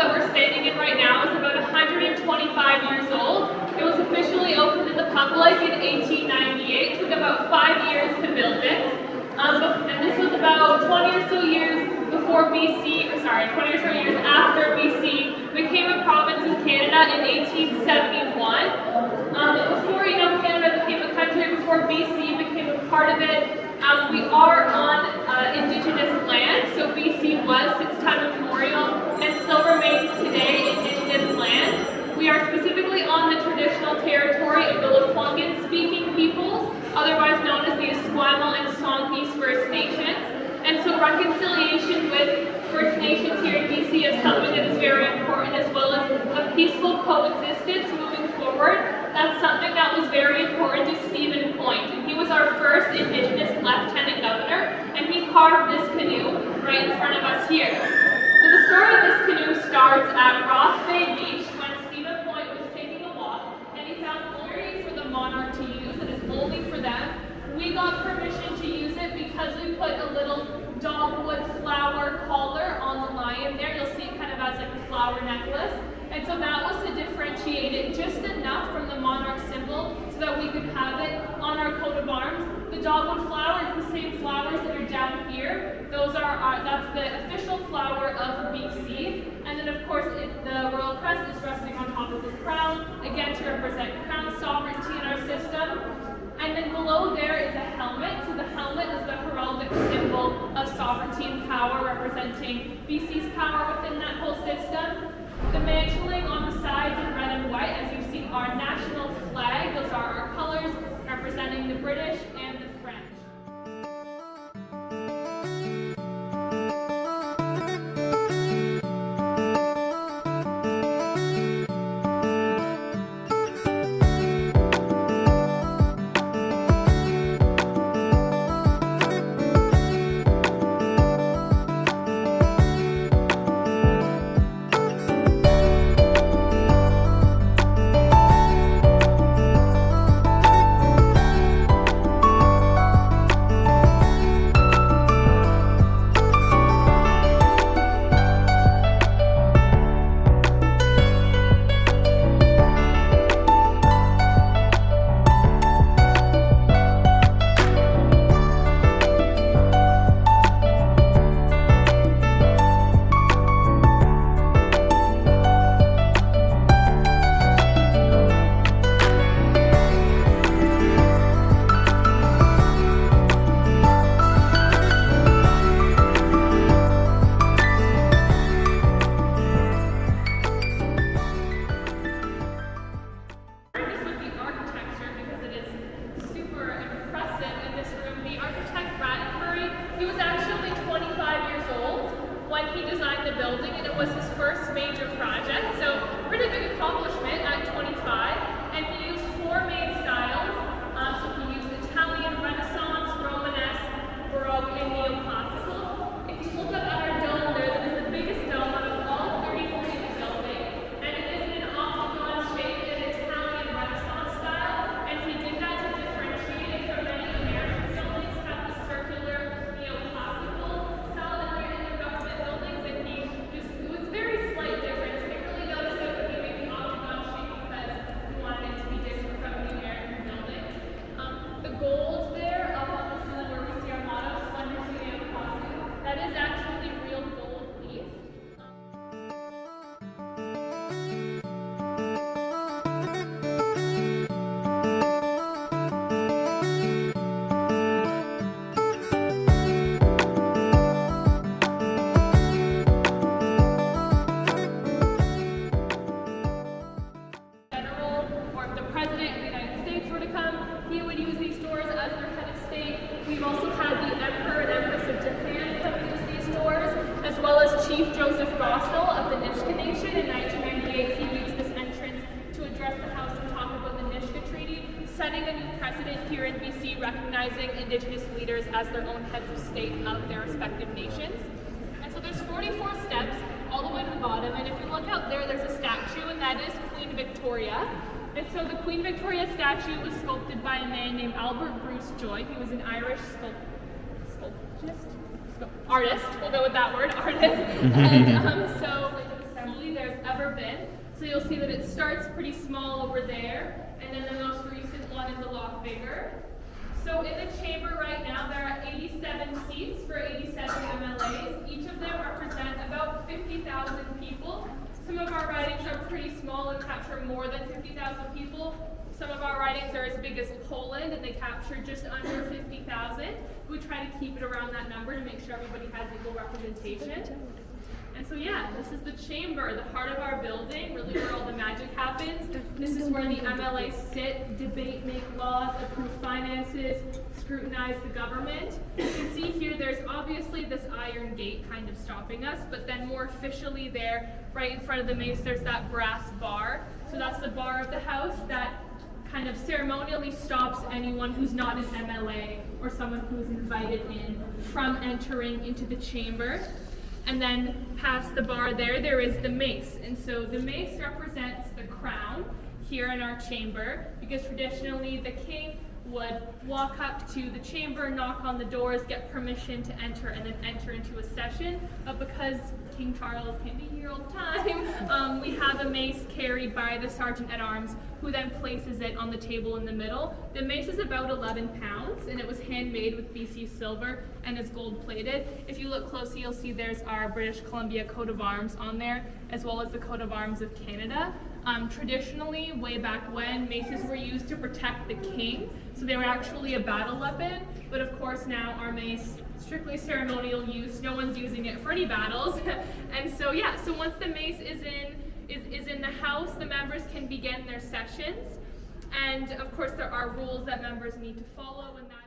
that we're standing in right now is about 125 years old. It was officially opened to the public in 1898. It took about 5 years to build it. And this was about 20 or so years before BC, 20 or so years after BC became a province of Canada in 1871. Before, Canada became a country, before BC became a part of it, we are on Indigenous land, so BC was since time immemorial and still remains today Indigenous land. We are specifically on the traditional territory of the Lekwungen-speaking peoples, otherwise known as the Esquimalt and Songhees First Nations. And so reconciliation with First Nations here in BC is something that is very important, as well as a peaceful coexistence moving forward. That's something that was very important to Stephen Point. And he was our first Indigenous Lieutenant Governor, and he carved this canoe right in front of us here. So the story of this canoe starts at Ross Bay Beach when Stephen Point was taking a walk, and he found only for the monarch to use. It is only for them. We got permission to use it because we put a little dogwood flower collar on the lion there. You'll see it kind of as like a flower necklace. And so that was to differentiate it just enough from the monarch symbol so that we could have it on our coat of arms. The dogwood flower is the same flowers that are down here. That's the official flower of BC. And then of course the royal crest is resting on top of the crown, again to represent crown sovereignty in our system. And then below there is a helmet. So the helmet is the heraldic symbol of sovereignty and power, representing BC's power within that whole system. The mantling on the sides in red and white, as you see, our national flag. Those are our colors representing the British and the French. Setting a new precedent here in BC, recognizing Indigenous leaders as their own heads of state of their respective nations. And so there's 44 steps all the way to the bottom, and if you look out there, there's a statue, and that is Queen Victoria. And so the Queen Victoria statue was sculpted by a man named Albert Bruce Joy. He was an Irish artist, we'll go with that word, artist. And so slowly ever been. So you'll see that it starts pretty small over there, and then the most recent one is a lot bigger. So in the chamber right now, there are 87 seats for 87 MLAs. Each of them represent about 50,000 people. Some of our ridings are pretty small and capture more than 50,000 people. Some of our ridings are as big as Poland and they capture just under 50,000. We try to keep it around that number to make sure everybody has equal representation. And so yeah, this is the chamber, the heart of our building, really where all the magic happens. This is where the MLAs sit, debate, make laws, approve finances, scrutinize the government. You can see here there's obviously this iron gate kind of stopping us, but then more officially there, right in front of the mace, there's that brass bar. So that's the bar of the house that kind of ceremonially stops anyone who's not an MLA or someone who's invited in from entering into the chamber. And then past the bar there is the mace. And so the mace represents the crown here in our chamber, because traditionally the king would walk up to the chamber, knock on the doors, get permission to enter, and then enter into a session. But because King Charles can't be here all the time, we have a mace carried by the Sergeant-at-Arms, who then places it on the table in the middle. The mace is about 11 pounds, and it was handmade with BC silver and is gold-plated. If you look closely, you'll see there's our British Columbia coat of arms on there, as well as the coat of arms of Canada. Traditionally, way back when, maces were used to protect the king, so they were actually a battle weapon. But of course now our mace, strictly ceremonial use, no one's using it for any battles. And so yeah, so once the mace is in the house, the members can begin their sessions. And of course there are rules that members need to follow, and that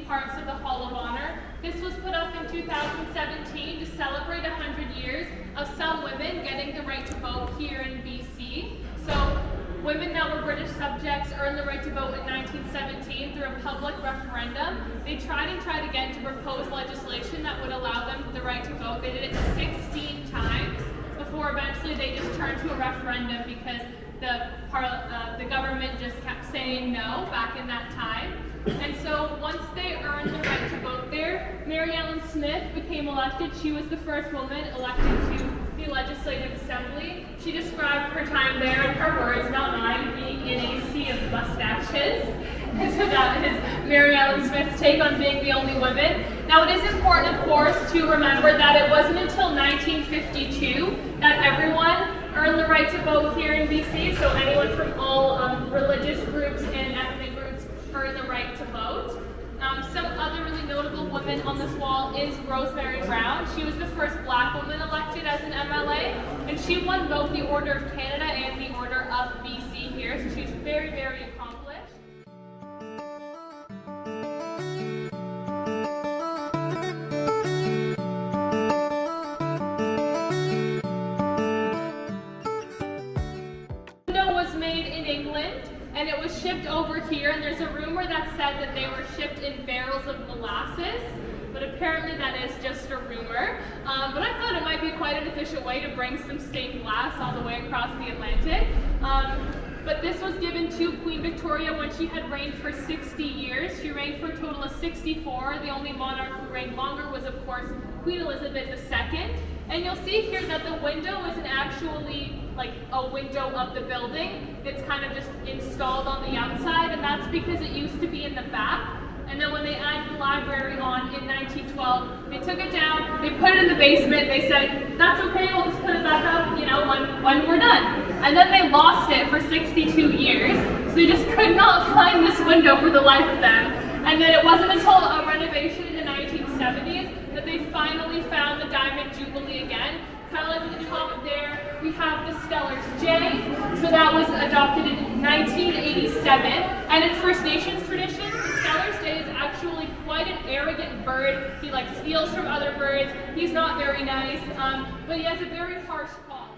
parts of the Hall of Honor. This was put up in 2017 to celebrate 100 years of some women getting the right to vote here in BC. So women that were British subjects earned the right to vote in 1917 through a public referendum. They tried again to propose legislation that would allow them the right to vote. They did it 16 times before eventually they just turned to a referendum because the government just kept saying no back in that time. And so once they earned the right to vote there, Mary Ellen Smith became elected. She was the first woman elected to the Legislative Assembly. She described her time there in her words, not mine, being in a sea of mustaches. And so that is Mary Ellen Smith's take on being the only woman. Now it is important, of course, to remember that it wasn't until 1952 that everyone earned the right to vote here in BC. So anyone from all religious groups and ethnic groups earned the right to vote. Some other really notable women on this wall is Rosemary Brown. She was the first Black woman elected as an MLA, and she won both the Order of Canada and the Order of BC here, so she's very, very accomplished. The window was made in England, and it was shipped over here, and there's a rumor that said that they were shipped in barrels of molasses, but apparently that is just a rumor. But I thought it might be quite an efficient way to bring some stained glass all the way across the Atlantic. But this was given to Queen Victoria when she had reigned for 60 years. She reigned for a total of 64. The only monarch who reigned longer was, of course, Queen Elizabeth II. And you'll see here that the window isn't actually like a window of the building. It's kind of just installed on the outside, and that's because it used to be in the back. And then when they added the library on in 1912, they took it down, they put it in the basement, they said, that's okay, we'll just put it back up, you know, when we're done. And then they lost it for 62 years, so they just could not find this window for the life of them. And then it wasn't until a renovation in the 1970s that they finally found the Diamond Jubilee again. kind of like at the top there, we have the Stellar's jay. So that was adopted in 1987. And in First Nations traditions, the Stellar's jay is actually quite an arrogant bird. He like steals from other birds. He's not very nice, but he has a very harsh call.